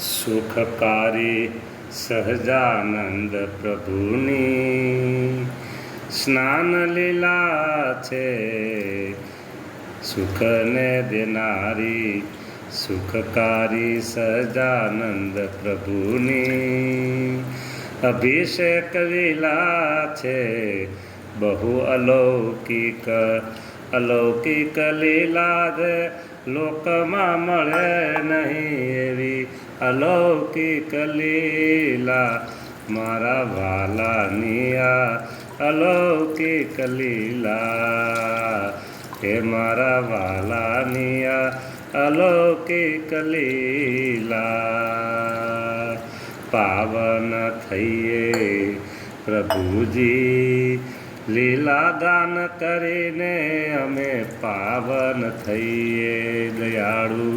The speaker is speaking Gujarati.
સુખકારી સહજાનંદ પ્રભુની સ્નાન લીલા છે, સુખને દેનારી સુખકારી સહજાનંદ પ્રભુની અભિષેક લીલા છે, બહુ અલૌકિક અલૌકિક લીલા જે લોકમાં મળે નહીં એવી અલૌકિક લીલા મારા વાલાની આ અલૌકિક લીલા હે મારા વાલાની આ અલૌકિક લીલા પાવન થઈએ પ્રભુજી લીલા દાન કરીને અમે પાવન થઈએ દયાળુ